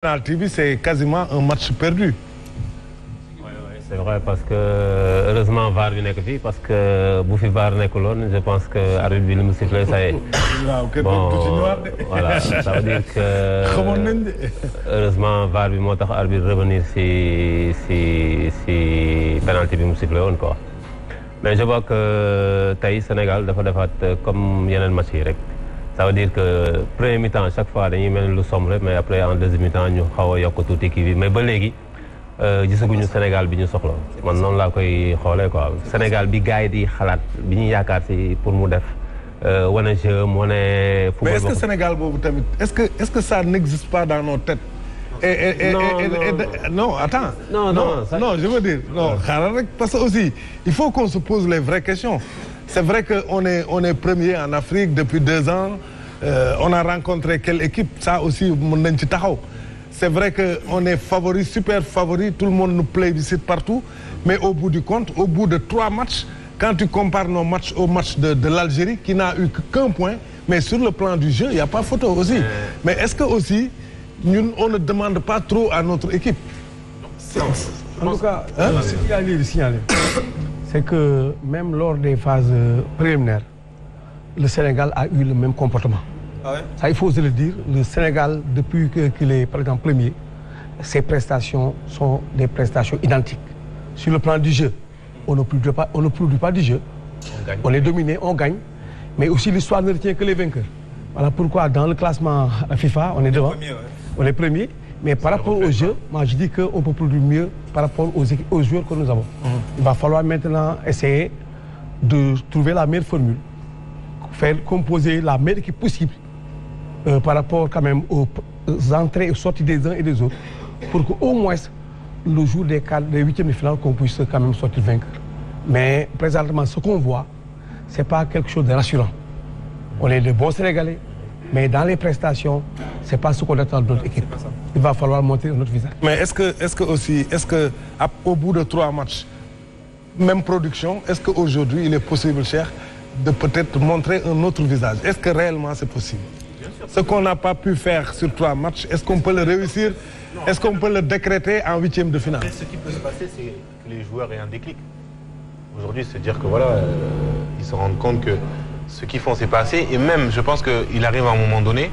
Penalty bi c'est quasiment un match perdu. Oui, c'est vrai parce que heureusement VAR bi nekk fii parce que bu fi VAR nekkuloon je pense que arbitre bi li mu sifflé ça y est. Bon voilà ça veut dire que. xamoon nañ de. heureusement VAR bi moo tax arbitre revenir si penalty bi mu sifflé woon quoi. mais je vois que tey Sénégal dafa defaat comme yeneen match yi rek. ça veut dire que premier mi-temps chaque fois dañuy mel lu sombre mais après en deuxième mi-temps ñu xaw a yokk tuuti kii bi mais ba léegi gisaguñu Sénégal bi ñu soxla man noonu laa koy xoolee quoi Sénégal bi gars yi di xalaat bi ñu yaakaar si pour mu def wane jeu wane. mais est-ce que Sénégal boobu tamit est-ce que ça n'existe pas dans nos têtes. Non attends. Non je veux dire non xaaral rek parce que aussi il faut qu'on se pose les vraies questions. C'est vrai qu'on est premier en Afrique depuis 2 ans. On a rencontré quelle équipe? Ça aussi, c'est vrai qu'on est favori, super favori. Tout le monde nous plébiscite partout. Mais au bout du compte, au bout de 3 matchs, quand tu compares nos matchs au match de l'Algérie, qui n'a eu qu'un point, mais sur le plan du jeu, il n'y a pas photo aussi. Mais est-ce que aussi, nous, on ne demande pas trop à notre équipe? En tout cas, ce qu'il y a lieu de signaler, c'est que même lors des phases préliminaires, le Sénégal a eu le même comportement. Ah ouais? Ça, il faut se le dire. Le Sénégal, depuis qu'il est, par exemple, premier, ses prestations sont des prestations identiques. Sur le plan du jeu, on ne produit pas du jeu. On est dominé, on gagne. Mais aussi, l'histoire ne retient que les vainqueurs. Voilà pourquoi, dans le classement FIFA, on est devant. On est premier. Mais par rapport au jeu, moi je dis qu'on peut produire mieux par rapport aux joueurs que nous avons. Il va falloir maintenant essayer de trouver la meilleure formule, faire composer la meilleure équipe possible par rapport quand même aux entrées et sorties des uns et des autres, pour qu'au moins le jour des 8e de finale, qu'on puisse quand même sortir vainqueur. Mais présentement, ce qu'on voit, ce n'est pas quelque chose de rassurant. On est de bons Sénégalais. Mais dans les prestations, c'est pas ce qu'on attend de notre équipe. Il va falloir montrer notre visage. Mais est-ce que au bout de 3 matchs, même production, est-ce qu'aujourd'hui il est possible, cher, de peut-être montrer un autre visage? Est-ce que réellement c'est possible? Ce qu'on n'a pas pu faire sur 3 matchs, est-ce qu'on peut le réussir? Est-ce qu'on peut le décréter en 8e de finale? Ce qui peut se passer, c'est que les joueurs aient un déclic. Aujourd'hui, c'est dire que voilà, ils se rendent compte que ce qu'ils font, c'est pas assez. Et même, je pense qu'il arrive à un moment donné,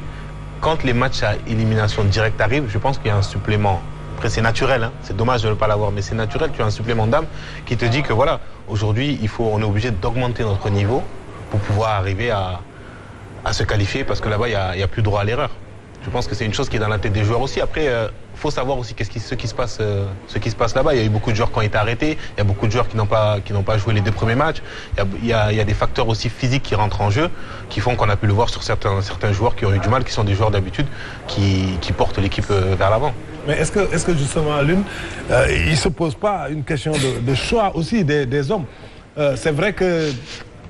quand les matchs à élimination directe arrivent, je pense qu'il y a un supplément. Après, c'est naturel, hein. C'est dommage de ne pas l'avoir, mais c'est naturel. Tu as un supplément d'âme qui te dit que voilà, aujourd'hui, on est obligé d'augmenter notre niveau pour pouvoir arriver à se qualifier, parce que là-bas, il n'y a plus droit à l'erreur. Je pense que c'est une chose qui est dans la tête des joueurs aussi. Après, faut savoir aussi ce qui se passe là-bas. Il y a eu beaucoup de joueurs qui ont été arrêtés. Il y a beaucoup de joueurs qui n'ont pas joué les 2 premiers matchs. Il y a des facteurs aussi physiques qui rentrent en jeu, qui font qu'on a pu le voir sur certains joueurs qui ont eu du mal, qui sont des joueurs d'habitude, qui portent l'équipe vers l'avant. Mais est-ce que justement, Lune, il ne se pose pas une question de choix aussi des hommes? C'est vrai que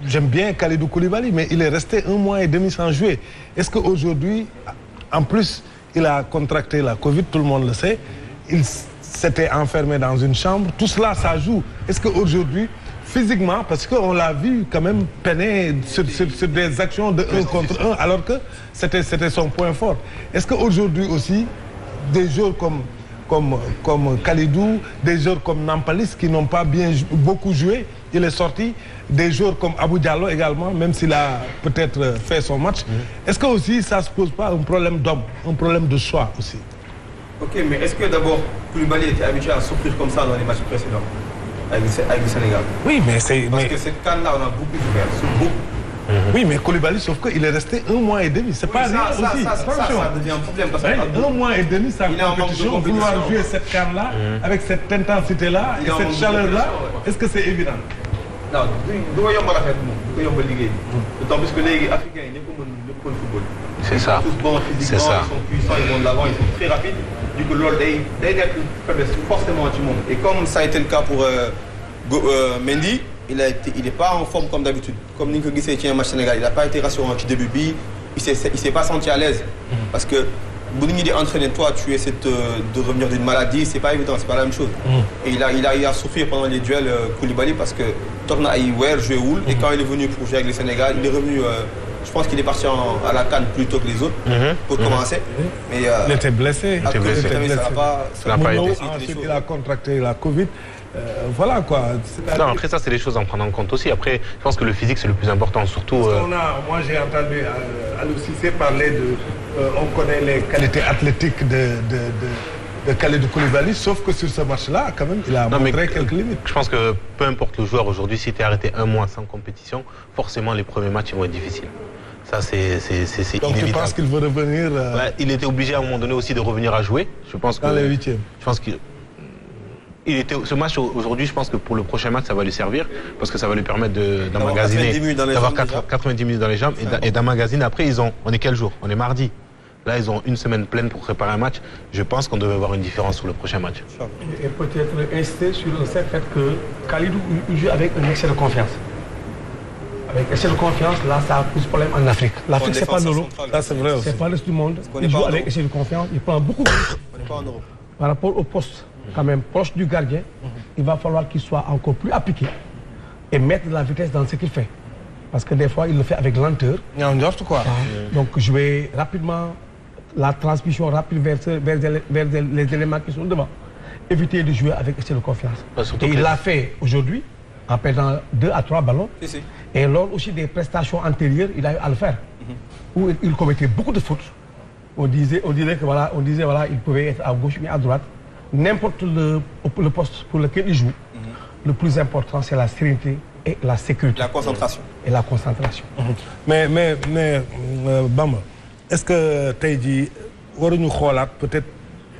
j'aime bien Kalidou Koulibaly, mais il est resté 1 mois et demi sans jouer. Est-ce qu'aujourd'hui, en plus, il a contracté la Covid, tout le monde le sait. Il s'était enfermé dans une chambre. Tout cela, ça joue. Est-ce qu'aujourd'hui, physiquement, parce qu'on l'a vu quand même peiner sur des actions de 1 contre 1, alors que c'était son point fort. Est-ce qu'aujourd'hui aussi, des joueurs comme Kalidou, des joueurs comme Nampalis qui n'ont pas beaucoup joué, il est sorti, des joueurs comme Abou Diallo également, même s'il a peut-être fait son match. Est-ce que aussi ça ne se pose pas un problème d'homme, un problème de choix aussi? Ok, mais est-ce que d'abord Koulibaly était habitué à souffrir comme ça dans les matchs précédents avec le Sénégal? Oui, mais c'est... Parce que cette canne-là, on a beaucoup souffert, sur beaucoup. Oui, mais Koulibaly, sauf qu'il est resté 1 mois et demi. C'est pas rien aussi. Ça devient un problème. Parce que 1 mois et demi, sa compétition, vouloir jouer cette canne-là, avec cette intensité-là, et cette chaleur-là, est-ce que c'est évident? Non, d'autant plus que les Africains, ils ne peuvent pas football. C'est ça. Ils sont tous bons physiquement, ils sont puissants, ils vont de l'avant, ils sont très rapides. Du coup, l'ordre est forcément du monde. Et comme ça a été le cas pour Mendy, il n'est pas en forme comme d'habitude. Comme Nico Guissé tient un match Sénégal, il n'a pas été rassurant au début. Il ne s'est pas senti à l'aise. Parce que Bounigny dit entraîne-toi, tu essaies de revenir d'une maladie, c'est pas évident, c'est pas la même chose. Et il a souffert pendant les duels Koulibaly parce que Torna a joué Woul et quand il est venu pour jouer avec le Sénégal, il est revenu je pense qu'il est parti à la CAN plus tôt que les autres pour commencer. Mais il était blessé. Ça n'a pas été. Ensuite, il a contracté la Covid. Voilà quoi. Non, après ça, c'est des choses à prendre en compte aussi. Après, je pense que le physique, c'est le plus important, surtout. Moi, j'ai entendu Aliou Cissé parler de. On connaît les qualités athlétiques de Kalidou Koulibaly, sauf que sur ce match-là, quand même, il a montré quelques limites. Je pense que peu importe le joueur aujourd'hui, si tu es arrêté un mois sans compétition, forcément les premiers matchs ils vont être difficiles. Ça, c'est inévitable. Donc tu penses qu'il veut revenir il était obligé à un moment donné aussi de revenir à jouer. Je pense dans les huitièmes. Je pense qu'il ce match aujourd'hui, je pense que pour le prochain match, ça va lui servir parce que ça va lui permettre d'emmagasiner, d'avoir 90 minutes dans les jambes et d'emmagasiner. Après, on est quel jour? On est mardi. Là, ils ont une semaine pleine pour préparer un match. Je pense qu'on devait voir une différence sur le prochain match. Et peut-être insister sur le fait que Kalidou joue avec un excès de confiance. Avec excès de confiance, là, ça pose problème en Afrique. L'Afrique, c'est pas l'Europe. Ça, c'est vrai aussi. C'est pas le reste du monde. Il joue avec excès de confiance. Il prend beaucoup de risques. On n'est pas en Europe. Par rapport au poste, quand même, proche du gardien, il va falloir qu'il soit encore plus appliqué et mettre de la vitesse dans ce qu'il fait. Parce que des fois, il le fait avec lenteur. Quoi. Donc, jouer rapidement, la transmission rapide vers les éléments qui sont devant. Éviter de jouer avec excès de confiance. Et il l'a fait aujourd'hui, en perdant 2 à 3 ballons. Et lors aussi des prestations antérieures, il a eu à le faire. Où il commettait beaucoup de fautes. On disait il pouvait être à gauche ou à droite. N'importe le poste pour lequel il joue, le plus important, c'est la sérénité et la sécurité. La concentration. Et la concentration. Mais Bamba, est-ce que Taïdi, peut-être,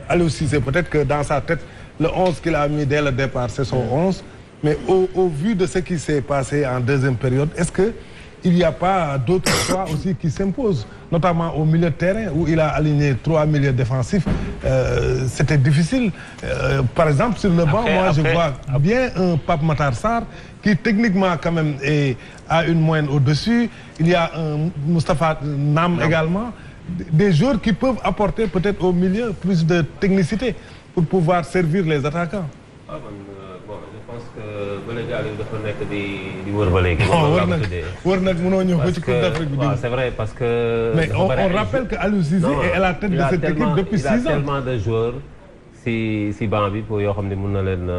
Aliou Cissé, peut-être que dans sa tête, le 11 qu'il a mis dès le départ, c'est son 11. Mais au vu de ce qui s'est passé en deuxième période, est-ce qu'il n'y a pas d'autres choix aussi qui s'imposent, notamment au milieu de terrain où il a aligné 3 milieux défensifs? C'était difficile. Par exemple, sur le banc, je vois bien un Pape Matar Sarr qui techniquement quand même a une moyenne au-dessus. Il y a un Moustapha Nam également. Des joueurs qui peuvent apporter peut-être au milieu plus de technicité pour pouvoir servir les attaquants. Je pense que ba léegi Aliou dafa nekk di wër ba léegi. wër nag mënoo ñëw ba ci Coupe d'Afrique bi. C'est vrai parce que. Mais on rappelle que Aliou Cissé est à la tête de cette équipe depuis 6 ans. Il a tellement de joueurs si banc bi pour yoo xam ne mun na leen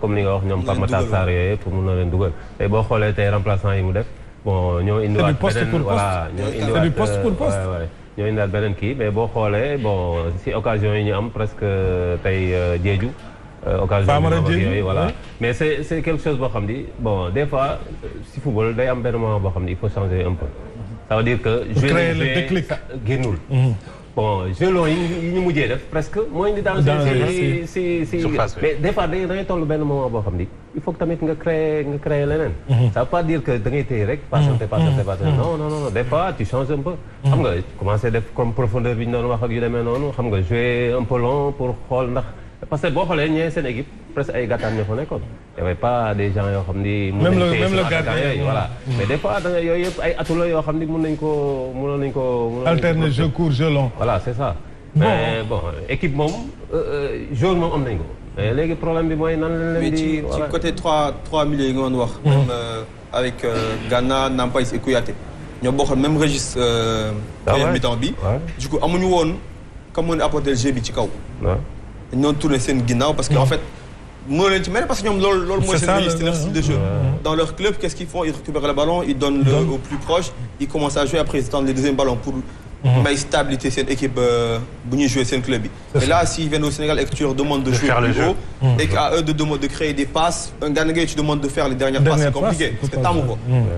comme ni nga wax ñoom Pape Matar Sarr yooyu pour mun na leen dugal. tey boo xoolee tey remplaçant yi mu def bon ñoo indiwaat beneen voilà ñoo indiwaat du poste pour poste. ñoo indiwaat beneen kii mais boo xoolee bon si occasion yi ñu am presque tey Diédhiou. Occasion yooyu voilà mais c'est quelque chose boo xam ni bon des fois si football day am benn moment boo xam ni il faut changer un peu. ça veut dire que créer le déclic génnul. bon jeu long yi ñu mujjee def presque mooy indi dans si mais des fois da ngay toll benn moment boo xam ni il faut que tamit nga créer leneen. ça veut pas dire que da ngay téye rek patienter non des fois tu changes un peu. xam nga commencer def comme profondeur bi ñu doon wax ak yu demee noonu xam nga jouer un peu long pour xool ndax. parce que boo xoolee ñee seen équipe presque ay gàttaan ñoo fa nekkoon. y avait pas des gens yoo xam ni. même le gardien yooyu voilà. mais des fois da nga yooyu yëpp ay atout la yoo xam ni mënoon nañ ko. alterner jeu court jeu long. voilà c'est ça. mais bon équipe moom joueur moom am nañ ko. mais léegi problème bi mooy nan la leen di. mais ci côté 3 milieux yi nga doon wax. même avec Gana Nampalys et Kouyaté. ñoo bokkoon même registre. première mi-temps bi. du coup amuñu woon comme mën a apporter le jeu bi ci kaw. Ils n'ont tourné seen ginnaaw parce que en fait mënoo leen ci mel parce que ñoom loolu mooy seen registre leur style de jeu. Dans leur club qu'est-ce qu'ils font? Ils récupèrent le ballon, ils donnent au plus proche, ils commencent à jouer, après ils tendent le deuxième ballon pour may stabilité seen équipe bu ñuy jouer seen club bi. Et là s'ils viennent au Sénégal et que tu leur demandes de jouer plus haut et qu'à eux de créer des passes, un Gana Gueye tu demandes de faire les dernières passes, c'est compliqué parce que tàmmu ko.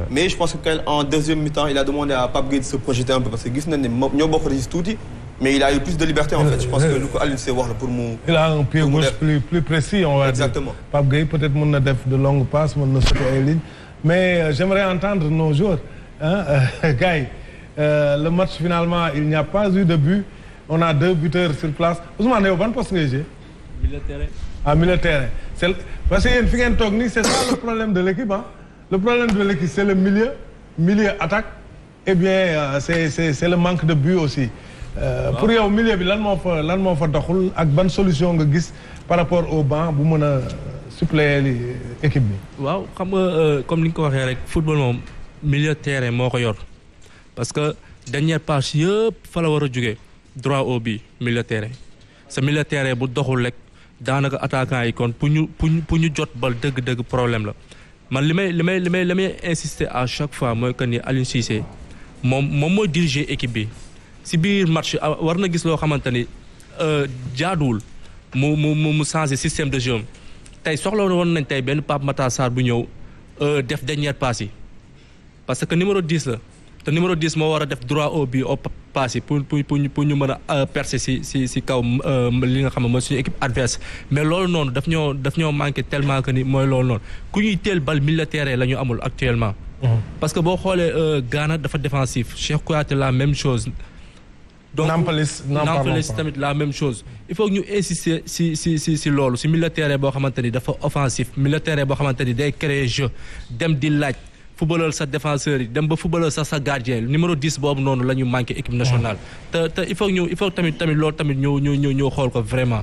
Mais je pense que en deuxième mi-temps il a demandé à Pape Gueye de se projeter un peu parce que gis nañ ne ñoo bokk registre tuuti. Mais il a eu plus de liberté en fait. Je pense que lu ko Aliou Cissé wax la pour mu. Il a un pied gauche plus précis on va dire. Exactement. Pape Gueye peut-être mën na def de longues passes mën na sauter ay lignes mais j'aimerais entendre nos joueurs gars yi le match finalement il n'y a pas eu de but on a 2 buteurs sur place Ousmane yow ban poste ngay jouer? Milieu de terrain. Ah milieu de terrain c'est parce que yéen fi ngeen toog nii c'est ça le problème de l'équipe hein. Le problème de l'équipe c'est le milieu attaque et bien c'est le manque de but aussi. Pour yow milieu bi lan moo fa doxul ak ban solution nga gis par rapport au banc bu mën a suppléer équipe bi. waaw xam nga comme ni nga ko waxee rek football moom milieu de terrain moo ko yor parce que dernière passe yëpp fa la war a jógee droit au but milieu terrain sa milieu terrain bu doxul rek daanaka attaquant yi kon pour ñu jot bal dëgg-dëgg problème la man li may insister à chaque fois mooy que ni Aliou Cissé moom mooy diriger équipe bi si biir match war na gis loo xamante ni jaaduwul mu changer système de jeu tey soxla woon nañ tey benn Pape Matar Sarr bu ñëw def dernière passe yi parce que numéro 10 la te numéro 10 moo war a def droit au but au passe yi pour ñu mën a percer si kaw li nga xam ne mooy suñu équipe adverse mais loolu noonu daf ñoo manqué tellement que ni mooy loolu noonu ku ñuy teel bal militaire la ñu amul actuellement. parce que boo xoolee Ghana dafa défensif Cheikh Kouyaté la même chose. donc Nampalys tamit la même chose il faut que ñu insister si loolu si militaire boo xamante ni dafa offensif militaire boo xamante ni day créer jeu dem di laaj. footballeur sa défenseur yi dem ba footballeur sa gardien numéro 10 boobu noonu la ñu manqué équipe nationale. te il faut tamit loolu tamit ñu xool ko vraiment.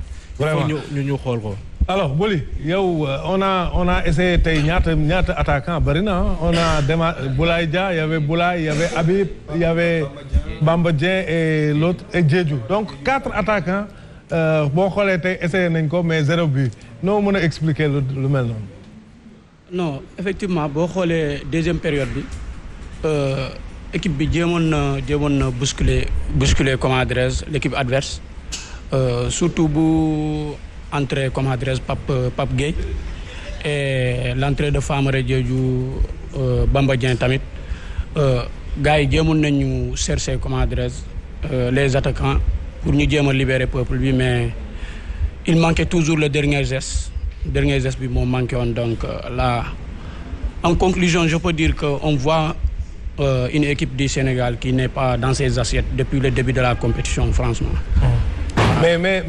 ñu xool ko. alors Boli yow on a essayé tey ñaata attaquant bari na on a Boulaye Dia y avait Boulaye y avait Habib y avait Bamba Dieng et l'autre et Diédhiou donc 4 attaquants boo xoolee tey essayé nañ ko mais 0 but noo mën a expliquer lu mel noonu. non effectivement boo xoolee deuxième période bi équipe bi jéemoon na bousculer comment dirais-je l'équipe adverse surtout bu entrée comment dirais-je Pape Gueye et l'entrée de Famara Diédhiou Bamba Dieng tamit gars yi jéemoon nañu chercher comment dirais-je les attaquants pour ñu jéem a libérer peuple bi mais il manquait toujours le dernier geste bi moo manqué woon donc là en conclusion je peux dire que on voit une équipe du Sénégal qui n'est pas dans ses assiettes depuis le début de la compétition franchement. mais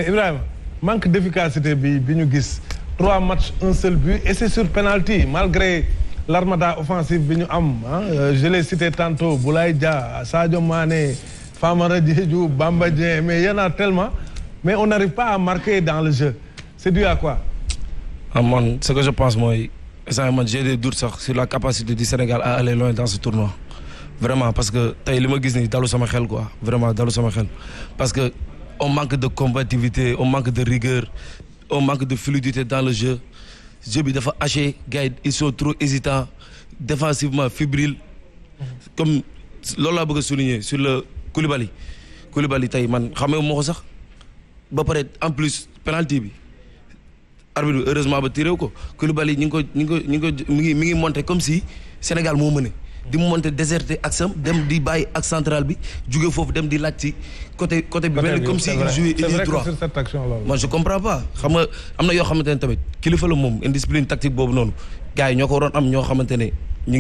Ibrahima manque d'efficacité bi ñu gis 3 matchs un seul but et c'est sur penalty malgré l'armada offensive bi ñu am je l'ai cité tantôt Boulaye Dia Sadio Mané Famara Diédhiou Bamba Dieng mais il y en a tellement mais on n'arrive pas à marquer dans le jeu. C'est dû à quoi? Man, ce que je pense, moi, j'ai des doutes sur la capacité du Sénégal à aller loin dans ce tournoi. Vraiment, parce que t'as eu le dans le sama xel quoi. Vraiment, dans le sama xel. Parce que on manque de combativité, on manque de rigueur, on manque de fluidité dans le jeu. Le jeu est haché, gars, ils sont trop hésitants, défensivement fébriles. Comme Lola bëgg souligner sur le Koulibaly. Koulibaly tay man xamé mo ko sax. Ba paré en plus penalty bi. Arbitre bi heureusement ba tiré ko Koulibaly ñi ngi monté comme si Sénégal moo mëne di monté déserté ak sam dem di bàyyi ak central bi jóge foofu dem di laaj ci côté bi mel ni comme si il jouait ailier droit. Moi je comprends pas xam nga am na yoo xamante ne tamit kilifa la moom indiscipline tactique boobu noonu gars yi ñoo ko waroon am ñoo xamante ne ñu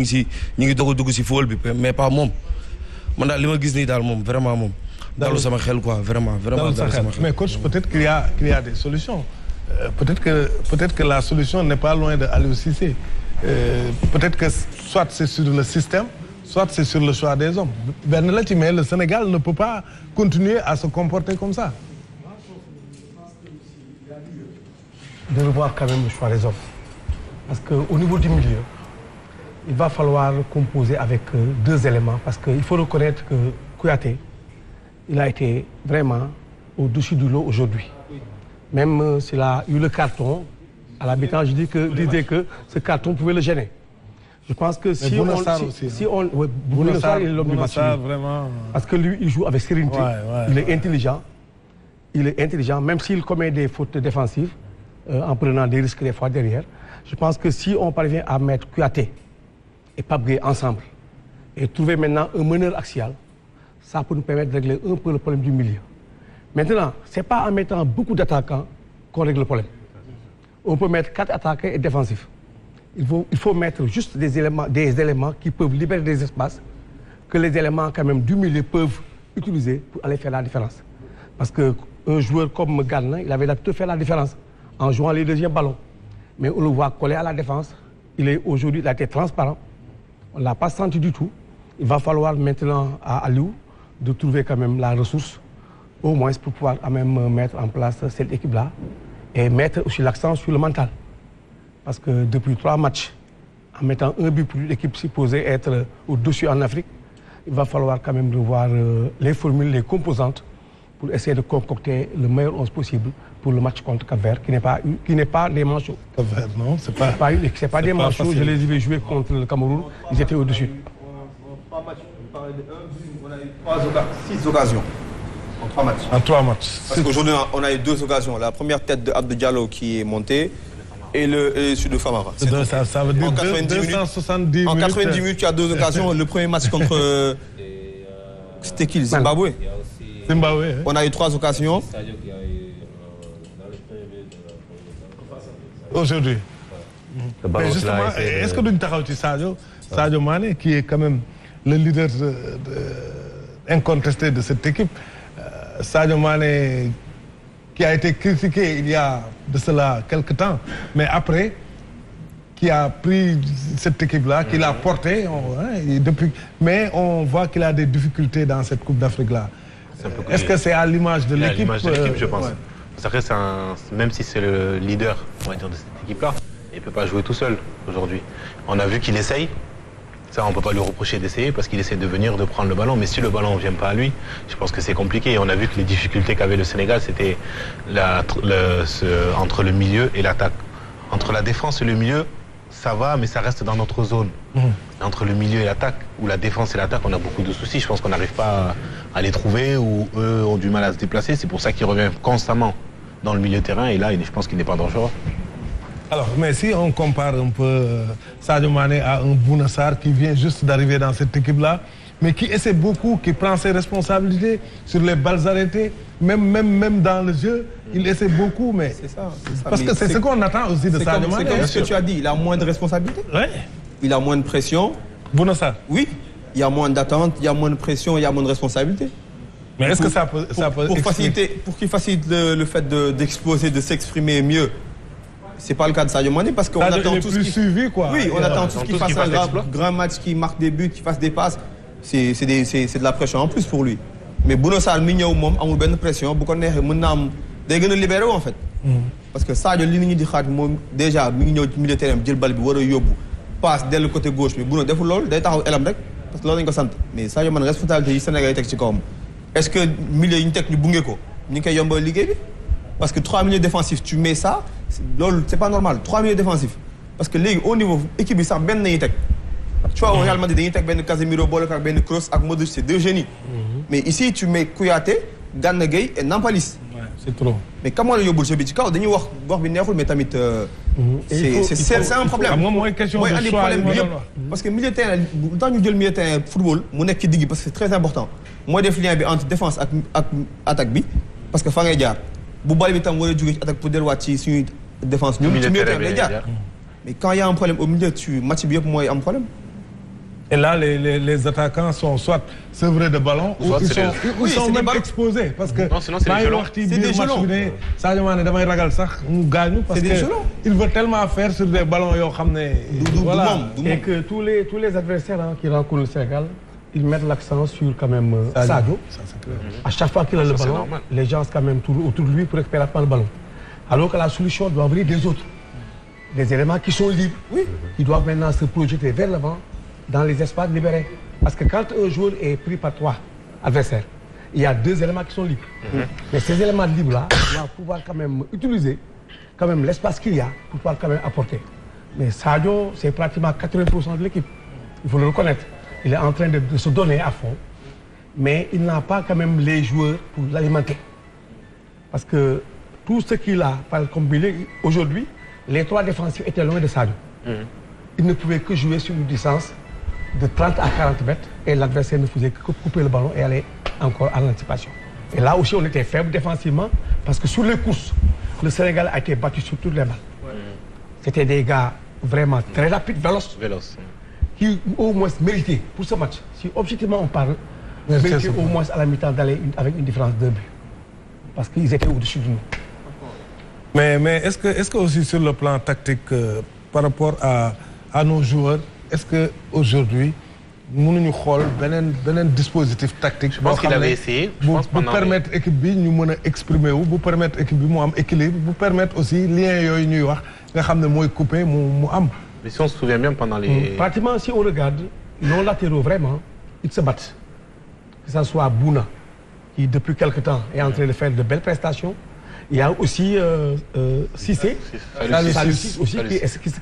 ngi doog a dugg si football bi mais pas moom man daal li ma gis nii daal moom vraiment moom dalu sama xel quoi vraiment dalu sama xel. Mais coach peut-être qu'il y a des solutions. Peut-être que la solution n'est pas loin de Aliou Cissé. Peut-être que soit c'est sur le système, soit c'est sur le choix des hommes. Mais le Sénégal ne peut pas continuer à se comporter comme ça. De revoir quand même le choix des hommes. Parce qu'au niveau du milieu, il va falloir composer avec 2 éléments. Parce qu'il faut reconnaître que Kouyaté, il a été vraiment au-dessus du lot aujourd'hui. Même s'il a eu le carton, à l'habitant, je disais que ce carton pouvait le gêner. Je pense que si on Bounassar est l'homme du match. Parce que lui, il joue avec sérénité. Il est intelligent. Même s'il commet des fautes défensives, en prenant des risques des fois derrière. Je pense que si on parvient à mettre Kouyaté et Pape Gueye ensemble, et trouver maintenant un meneur axial, ça peut nous permettre de régler un peu le problème du milieu. Maintenant, ce n'est pas en mettant beaucoup d'attaquants qu'on règle le problème. On peut mettre 4 attaquants et défensifs. Il faut mettre juste des éléments qui peuvent libérer des espaces que les éléments quand même du milieu peuvent utiliser pour aller faire la différence. Parce qu'un joueur comme Gana, il avait l'habitude de faire la différence en jouant les deuxièmes ballons. Mais on le voit coller à la défense. Aujourd'hui, il a été transparent. On ne l'a pas senti du tout. Il va falloir maintenant à Aliou de trouver quand même la ressource au moins pour pouvoir même mettre en place cette équipe-là et mettre aussi l'accent sur le mental. Parce que depuis 3 matchs, en mettant un but pour l'équipe supposée être au-dessus en Afrique, il va falloir quand même revoir les formules, les composantes pour essayer de concocter le meilleur 11 possible pour le match contre Cap-Vert, qui n'est pas des manchots. Cap-Vert, non, c'est pas des manchots. Je les ai vus jouer contre le Cameroun, ils étaient au-dessus. On a eu 6 occasions. En 3 matchs. En 3 matchs. Parce qu'aujourd'hui, on a eu 2 occasions. La première tête de Abdou Diallo qui est montée et celui de Famara. Ça veut dire 270 minutes. En 90 minutes, tu as 2 occasions. Le premier match contre... C'était qui, le Zimbabwe? Zimbabwe. On a eu 3 occasions. Aujourd'hui. Mais justement, est-ce que nous avons dit Sadio Mané, qui est quand même le leader incontesté de cette équipe, Sadio Mané qui a été critiqué il y a de cela quelques temps, mais après, qui a pris cette équipe-là, qui l'a portée, mais on voit qu'il a des difficultés dans cette Coupe d'Afrique-là. Est-ce que c'est à l'image de l'équipe? À l'image de l'équipe, je pense. Après, même si c'est le leader, on va dire, de cette équipe-là, il ne peut pas jouer tout seul aujourd'hui. On a vu qu'il essaye. Ça, on ne peut pas lui reprocher d'essayer parce qu'il essaie de venir, de prendre le ballon. Mais si le ballon ne vient pas à lui, je pense que c'est compliqué. Et on a vu que les difficultés qu'avait le Sénégal, c'était entre le milieu et l'attaque. Entre la défense et le milieu, ça va, mais ça reste dans notre zone. Entre le milieu et l'attaque, ou la défense et l'attaque, on a beaucoup de soucis. Je pense qu'on n'arrive pas à les trouver, ou eux ont du mal à se déplacer. C'est pour ça qu'il revient constamment dans le milieu de terrain. Et là, je pense qu'il n'est pas dangereux. Alors, mais si on compare un peu Sadio Mané à un Bouna Sarr qui vient juste d'arriver dans cette équipe-là, mais qui essaie beaucoup, qui prend ses responsabilités sur les balles arrêtées, même dans le jeu, il essaie beaucoup, mais... C'est ça. Parce que c'est ce qu'on attend aussi de Sadio Mané. C'est comme ce que tu as dit, il a moins de responsabilités. Ouais. Il a moins de pression. Bouna Sarr. Oui, il y a moins d'attente, il y a moins de pression, il y a moins de responsabilité. Mais est-ce que ça peut pour qu'il facilite le fait d'exploser, de s'exprimer mieux, c'est pas le cas de Sadio Mané parce qu'on attend tout ce qui suivi, quoi. Oui, on attend tout ce qui fasse un grand match, qui marque des buts, qui fasse des passes. C'est de la pression en plus pour lui. Mais Bouna Sarr mi ñëw moom amul benn pression bu ko neexee mën na am day gën a libéré en fait. Parce que Sadio li nit ñi di xaar moom déjà mi ngi ñëw ci milieu terrain jël bal bi war a yóbbu passe dellu côté gauche mais Bouna deful loolu day taxaw elam rek parce que loolu lañu ko sant mais Sadio Mané responsabilité yi Sénégal yi teg ci kawam. Est-ce que milieu yi ñu teg ñu bunge ko ñu ngi koy yombal liggéey bi parce que 3 milieux défensifs tu mets ça c'est pas normal 3 milieux défensifs parce que léegi au niveau équipe bi sax benn nañuy teg tu vois au Real Madrid dañuy teg benn Casemiro boole ko ak benn Kroos ak Modric c'est 2 génies mais ici tu mets Kouyaté Gana Gueye et Nampalys. C'est trop. Mais comment le yóbbul jeu bi ci kaw dañuy wax bi neexul mais tamit c'est un problème. mooy question de choix parce que milieu terrain lu tax ñu jël milieu terrain football mu nekk ci digg parce que c'est très important mooy def lien bi entre défense ak attaque bi parce que fa ngay jaar bu bal bi tam war a jóge ci attaque pour delluwaat ci suñuy défense ñun ci milieu terrain lay jaar mais quand il y a un problème au milieu match bi yëpp mooy am problème. Et là, les attaquants sont soit sevrés de ballon ou ils sont même exposés. Parce que c'est des gelons. Sadio Mané damay ragal sax mu gaañu parce que il veut tellement faire sur des ballons yoo xam ne. Voilà. Et que tous les adversaires qui rencontrent le Sénégal, ils mettent l'accent sur quand même Sadio. À chaque fois qu'il a le ballon, les gens quand même tournent autour de lui pour récupérer le ballon. Alors que la solution doit venir des autres. Des éléments qui sont libres, qui doivent maintenant se projeter vers l'avant dans les espaces libérés. Parce que quand un joueur est pris par 3 adversaires, il y a 2 éléments qui sont libres. Mais ces éléments libres-là doivent pouvoir quand même utiliser quand même l'espace qu'il y a pour pouvoir quand même apporter. Mais Sadio, c'est pratiquement 80% de l'équipe. Il faut le reconnaître. Il est en train de se donner à fond. Mais il n'a pas quand même les joueurs pour l'alimenter. Parce que tout ce qu'il a, comme aujourd'hui, les 3 défensifs étaient loin de Sadio. Il ne pouvait que jouer sur une distance de 30 à 40 mètres et l'adversaire ne faisait que couper le ballon et aller encore à l'anticipation. Et là aussi, on était faible défensivement parce que sur les courses, le Sénégal a été battu sur toutes les balles. C'était des gars vraiment très rapides, véloces, qui au moins méritaient pour ce match. Si objectivement on parle, méritaient au moins à la mi-temps d'aller avec une différence de but. Parce qu'ils étaient au-dessus de nous. Mais est-ce que aussi sur le plan tactique, par rapport à nos joueurs, est-ce qu'aujourd'hui, nous avons un dispositif tactique je pense qu'il avait essayé. Pour permettre à l'équipe de exprimer, pour permettre à l'équipe de équilibre, pour permettre aussi les liens de couper. Mais si on se souvient bien pendant les... Pratiquement, si on regarde, nos latéraux, vraiment, ils se battent. Que ce soit Bouna, qui depuis quelque temps est en train de faire de belles prestations. Il y a aussi Cissé, Salou aussi,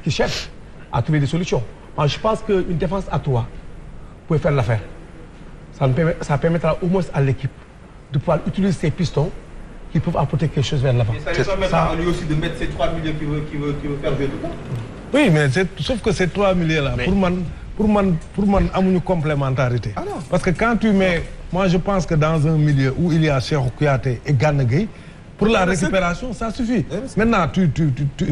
qui cherche à trouver des solutions. Alors, je pense qu'une défense à 3 peut faire l'affaire. Ça permettra au moins à l'équipe de pouvoir utiliser ses pistons qui peuvent apporter quelque chose vers l'avant. Ça lui permettra à lui aussi de mettre ces 3 milieux qui veut faire jouer tout le temps. Oui, mais sauf que ces 3 milieux-là, pour moi, ont une complémentarité. Ah non. Parce que quand tu mets... Moi, je pense que dans un milieu où il y a Cheikh Kouyaté et Gana Gueye, pour la récupération, ça suffit. Maintenant,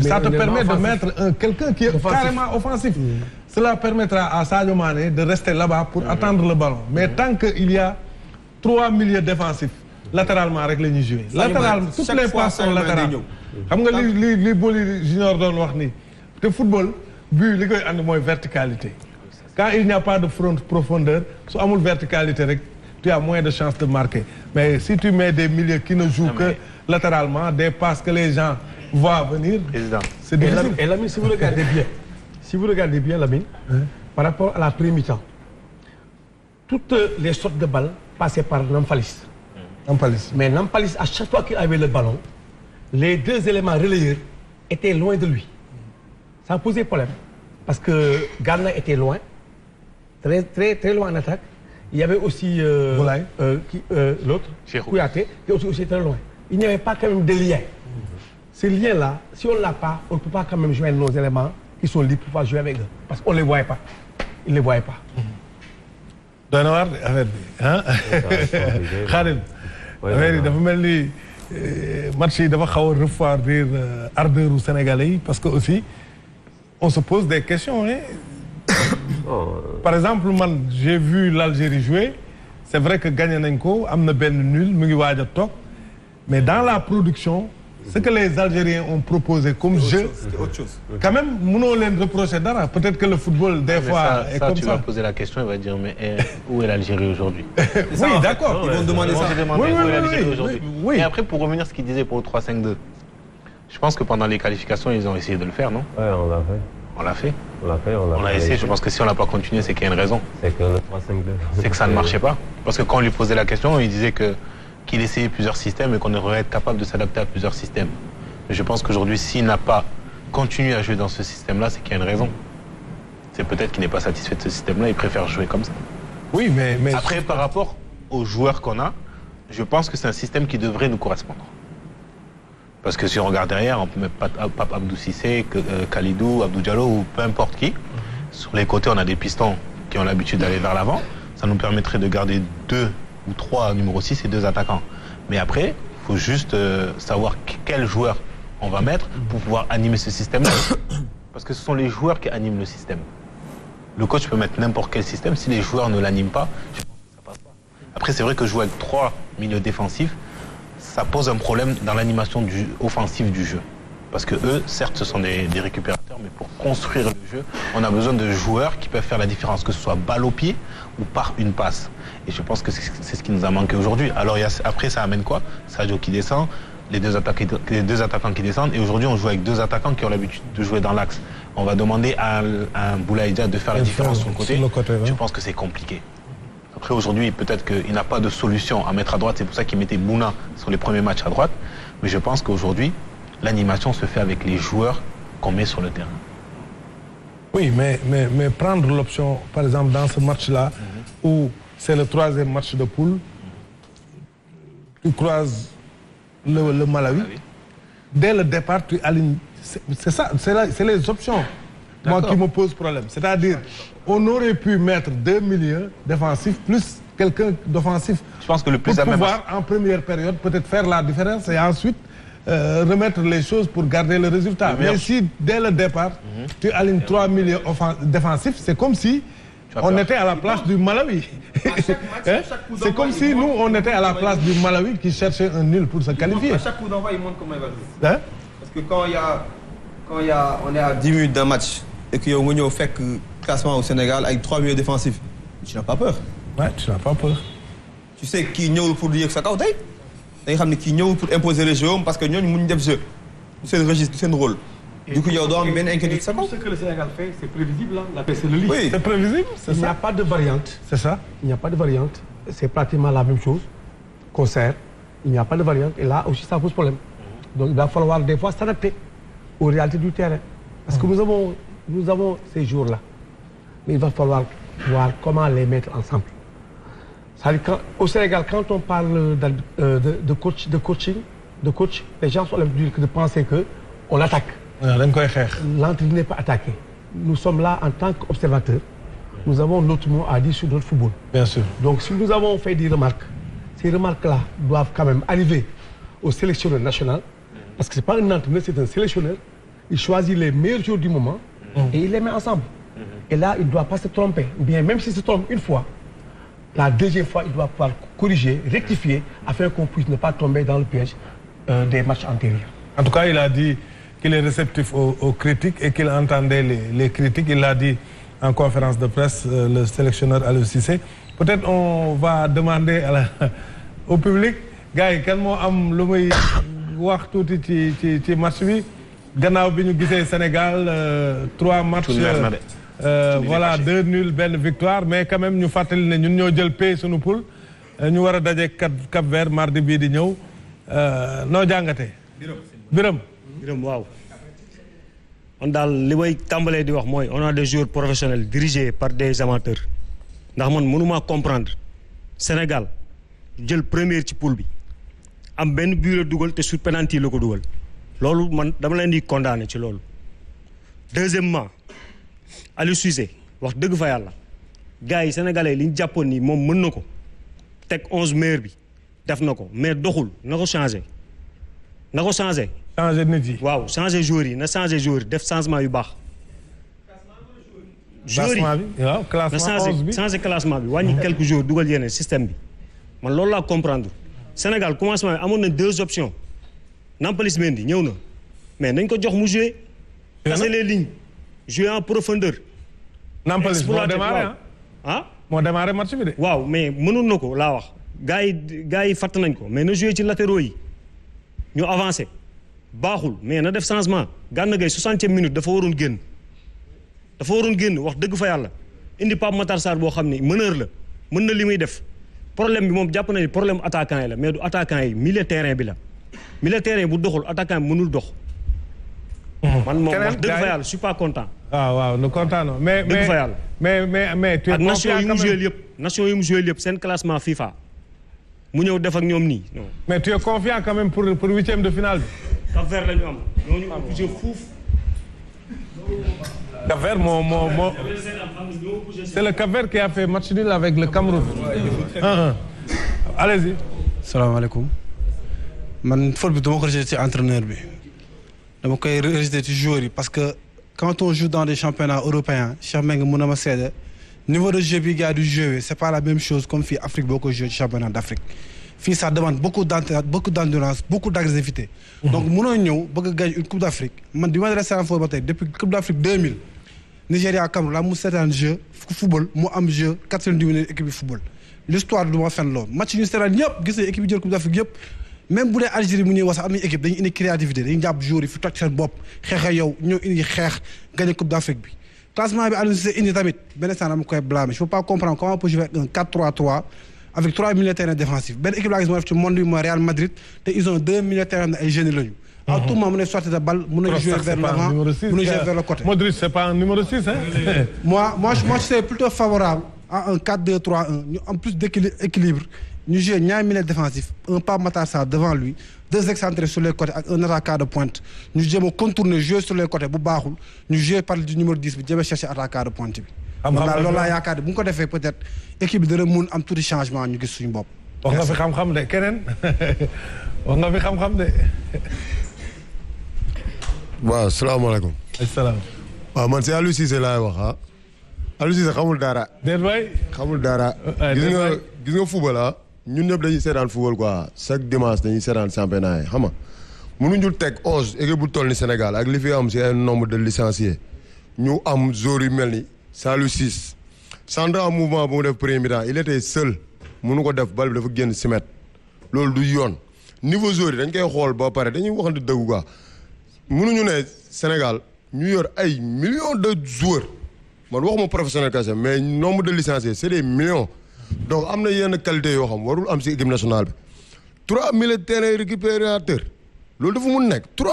ça te permet de mettre quelqu'un qui est carrément offensif. Cela permettra à Sadio Mané de rester là-bas pour attendre le ballon. Mais tant qu'il y a 3 milieux défensifs, latéralement avec les jouer. Latéralement, toutes les passes sont latérales. Xam nga li Boli Junior doon wax ni te football but li koy and moy verticalité. Quand il n'y a pas de profondeur, su amul verticalité rek, tu as moins de chances de marquer. Mais si tu mets des milieux qui ne jouent que latéralement, des passes que les gens voient venir, c'est difficile. Et Lamine, si vous regardez bien, Lamine, par rapport à la première mi-temps, toutes les sortes de balles passaient par Nampalys. Mais Nampalys, à chaque fois qu'il avait le ballon, les 2 éléments relayeurs étaient loin de lui. Ça posait problème. Parce que Gana était loin, très loin en attaque. Il y avait aussi l'autre, Kouyaté, qui aussi très loin. Il n'y avait pas quand même de lien. Ces liens-là, si on ne l'a pas, on ne peut pas quand même joindre nos éléments qui sont libres pour pouvoir jouer avec eux. Parce qu'on ne les voyait pas. Ils ne les voyaient pas. doy na waar affaire bi ah. Khadim. affaire yi dafa mel ni match yi dafa xaw a refroidir ardeur u Sénégalais yi parce que aussi on se pose des questions. Hein. Par exemple, man, j'ai vu l'Algérie jouer. C'est vrai que gagné nañ ko, am na benn nul, mu ngi waaj a toog. Mais dans la production, ce que les Algériens ont proposé comme jeu, quand même, mënoo leen reprocher dara. Peut-être que le football, des fois, est comme ça. Tu vas poser la question, il va dire, mais où est l'Algérie aujourd'hui? Oui, d'accord. Ils vont demander ça. Où est l'Algérie aujourd'hui? Oui. Et après, pour revenir à ce qu'il disait pour le 3-5-2, je pense que pendant les qualifications, ils ont essayé de le faire, non? Ouais, on l'a fait. On l'a fait. On l'a essayé. Je pense que si on l'a pas continué, c'est qu'il y a une raison. C'est que le 3-5-2. C'est que ça ne marchait pas. Parce que quand on lui posait la question, il disait qu'il essayait plusieurs systèmes et qu'on devrait être capable de s'adapter à plusieurs systèmes. Mais je pense qu'aujourd'hui, s'il n'a pas continué à jouer dans ce système-là, c'est qu'il y a une raison. C'est peut-être qu'il n'est pas satisfait de ce système-là, il préfère jouer comme ça. Oui, mais après, par rapport aux joueurs qu'on a, je pense que c'est un système qui devrait nous correspondre. Parce que si on regarde derrière, on peut mettre Pape Abdou Cissé, Khalidou, Abdou Diallo ou peu importe qui. Sur les côtés, on a des pistons qui ont l'habitude d'aller vers l'avant. Ça nous permettrait de garder 2 ou 3 numéro 6 et 2 attaquants. Mais après, il faut juste savoir quel joueur on va mettre pour pouvoir animer ce système-là. Parce que ce sont les joueurs qui animent le système. Le coach peut mettre n'importe quel système. Si les joueurs ne l'animent pas, je pense que ça passe pas. Après, c'est vrai que jouer avec 3 milieux défensifs, ça pose un problème dans l'animation offensive du jeu. Parce que eux, certes, ce sont des récupérateurs, mais pour construire le jeu, on a besoin de joueurs qui peuvent faire la différence, que ce soit balle au pied ou par une passe. Et je pense que c'est ce qui nous a manqué aujourd'hui. Alors après, ça amène quoi? Sadio qui descend, les deux attaquants qui descendent. Et aujourd'hui, on joue avec 2 attaquants qui ont l'habitude de jouer dans l'axe. On va demander à un Boulaïdia de faire la différence sur le côté. Je pense que c'est compliqué. Après, aujourd'hui, peut-être qu'il n'a pas de solution à mettre à droite. C'est pour ça qu'il mettait Bouna sur les premiers matchs à droite. Mais je pense qu'aujourd'hui, l'animation se fait avec les joueurs qu'on met sur le terrain. Oui, mais prendre l'option, par exemple, dans ce match-là, où c'est le 3e match de poule, tu croises le Malawi, dès le départ, tu alignes. C'est ça, c'est les options, moi, qui me posent problème. C'est-à-dire, on aurait pu mettre 2 milieux défensifs plus quelqu'un d'offensif. Je pense que le plus pour pouvoir, en première période, peut-être faire la différence et ensuite remettre les choses pour garder le résultat. Mais si, dès le départ, tu alignes 3 milieux défensifs, c'est comme si on était à la place du Malawi. C'est comme si nous, on était à la place du Malawi qui cherchait un nul pour se qualifier. À chaque coup d'envoi, il montre comment il va jouer. Parce que quand on est à 10 minutes d'un match et qu'il y a un fait classement au Sénégal avec 3 milieux défensifs, tu n'as pas peur. Ouais, tu n'as pas peur. Tu sais qui est pour dire que ça compte. Tu sais qui est pour imposer les jeux parce que nous, nous avons des jeux. C'est le registre, c'est le rôle. Du coup, il y a une inquiétude. Tout ce que le Sénégal fait, c'est prévisible. Hein. C'est le lit. Oui, c'est prévisible. Il n'y a pas de variante. C'est ça. Il n'y a pas de variante. C'est pratiquement la même chose. Concert. Il n'y a pas de variante. Et là aussi, ça pose problème. Donc, il va falloir des fois s'adapter aux réalités du terrain. Parce que nous avons ces jours-là. Mais il va falloir voir comment les mettre ensemble. Au Sénégal, quand on parle de coaching, les gens sont l'habitude de penser qu'on l'attaque. L'entraîneur n'est pas attaqué. Nous sommes là en tant qu'observateurs. Nous avons notre mot à dire sur notre football. Bien sûr. Donc, si nous avons fait des remarques, ces remarques-là doivent quand même arriver au sélectionneur national. Parce que ce n'est pas un entraîneur, c'est un sélectionneur. Il choisit les meilleurs joueurs du moment et il les met ensemble. Et là, il ne doit pas se tromper. Bien, même s'il se trompe une fois, la deuxième fois, il doit pouvoir corriger, rectifier, afin qu'on puisse ne pas tomber dans le piège des matchs antérieurs. En tout cas, il a dit qu'il est réceptif aux critiques et qu'il entendait les critiques. Il l'a dit en conférence de presse, le sélectionneur Aliou Cissé. Peut-être on va demander au public, gars, quel mot am lu muy wax tuuti ci match bi gannaaw bi ñu gisee Sénégal 3 matchs voilà 2 nuls benn victoire mais quand même ñu fàttali ne ñun ñoo jël pay sunu poule ñu war a daje Cap Vert mardi bii di ñëw noo jàngatee. Biram waaw. On daal li may tàmbalee di wax mooy on a des joueurs professionnels dirigés par des amateurs ndax man mënuma comprendre Sénégal jël première ci poule bi am benn but la dugal te sur penalty la ko dugal loolu man dama leen di condamner ci loolu. Deuxièmement Aliou Cissé wax dëgg fa yàlla gars yi sénégalais li ñu jàppoon ni moom mën na ko teg 11 meilleurs bi def na ko mais doxul na ko changé na ko changé. changer nit yi waaw changer joueurs yi na changer joueurs yi def changement yu baax. joueurs yi waaw classement 11 bi na changer classement bi wàññi quelques jours dugal yeneen système bi man loolu laa comprendre. Sénégal commencement bi amoon na 2 options Nampalys Mendy ñëw na mais nañ ko jox mu jouer. casser les lignes jouer en profondeur. Nampalys moo démarré moo démarré match bi de. waaw mais mënoon na ko laa wax gars yi fàtt nañ ko mais na jouer ci latéraux yi ñu avancé. baaxul mais na def changement Gana Gueye 60e minute dafa waroon génn wax dëgg fa yàlla indi Pape Matar Sarr boo xam ne meneur la mën na li muy def problème bi moom jàpp na ni problème attaquant yi la mais du attaquant yi milieu terrain bi la milieu terrain bu doxul attaquant bi mënul dox. man moom wax dëgg fa yàlla je suis pas content. waaw nu content non mais dëgg fa yàlla. mais tu es ak nation yi mu joué yëpp seen classement FIFA mu ñëw def ak ñoom nii. mais tu es confiant quand même pour 8e de finale bi. Cap Vert la ñu am ñooñu bougé fuuf. Cap Vert c'est le Cap Vert qui a fait match nul avec le Cameroun. Allez-y. salaamaaleykum man faute bi dama ko rejeté ci entraîneur bi dama koy rejeté ci joueurs yi parce que quand on joue dans des championnats européens Cheikh Mbengue mën na ma seede niveau de jeu bi gars du jouer c'est pas la même chose comme fii Afrique boo ko joué ci championnat d'Afrique. fii ça demande beaucoup d'endurance beaucoup d'agressivité. donc mënoo ñëw bëgg a gagner une coupe d'Afrique man bi ma resté en football ba tey depuis coupe d'Afrique 2000 Nigéria Cameroun la mu seetaan jeu football mu am jeu 90 minutes équipe bi football. l'histoire du ma fen loolu match ñu seetaan yëpp gis nañ équipe yi jël coupe d'Afrique yëpp même bu dee Algérie mu ñuy wax sax am nañu équipe dañuy indi créativité dañuy jàpp joueurs yi fi toj seen bopp xeex ak yow ñëw indi xeex gagner coupe d'Afrique bi. classement bi Aliou Cissé indi tamit benn instant dama koy blâmer je peux pas comprendre comment on peut jouer un 4-3-3. avec 3 milieux de terrain défensifs benn équipe laa gis moo def ci monde bi mooy Real Madrid te ils ont 2 milieux de terrain ay jeunes lañu. à tout moment mën a sortir de balle mën a jouer vers l'avant mën a jouer vers le côté. Modric c'est pas un numéro 6 hein. moi je suis plutôt favorable à un 4-2-3-1 ñu am plus d'équilibre ñu jouer ñaari milieux défensifs un Pape Matar Sarr devant lui 2 excentrés sur les côtés ak un attaquant de pointe ñu jéem a contourner jouer sur les côtés bu baaxul ñu jouer par le numéro 10 bi jéem a chercher attaquant de pointe bi. loolu laa yaakaar ne bu ñu ko defee peut-être équipe bi dana mun am tuuti changement ñu gis suñu bopp. wax nga fi xam-xam de keneen wax nga fi xam-xam de. waaw salaamaaleykum. asalaam. waaw man si Aliou Cissé laay wax ah. Aliou Cissé xamul dara. déet waay. xamul dara. gis nga football ah. ñun ñëpp dañuy seetaan football quoi chaque dimanche dañuy seetaan championnat yi xam nga mënuñu teg 11 équipe bu toll ni Sénégal ak li fi am si ay nombre de licenciés ñu am joueurs yu mel ni Saliou Ciss centre en mouvement bu mu def premier mi-temps il était seul mënu ko def bal bi dafa génn si mètre loolu du yoon niveau joueurs yi dañ koy xool ba pare dañuy waxante dëgg quoi mënuñu ne Sénégal ñu yor ay millions de joueurs man waxuma professionnel kese mais nombre de licenciés c'est des millions donc am na yenn qualité yoo xam warul am si équipe nationale bi 3 militaires récupérateurs loolu dafa mun nekk 3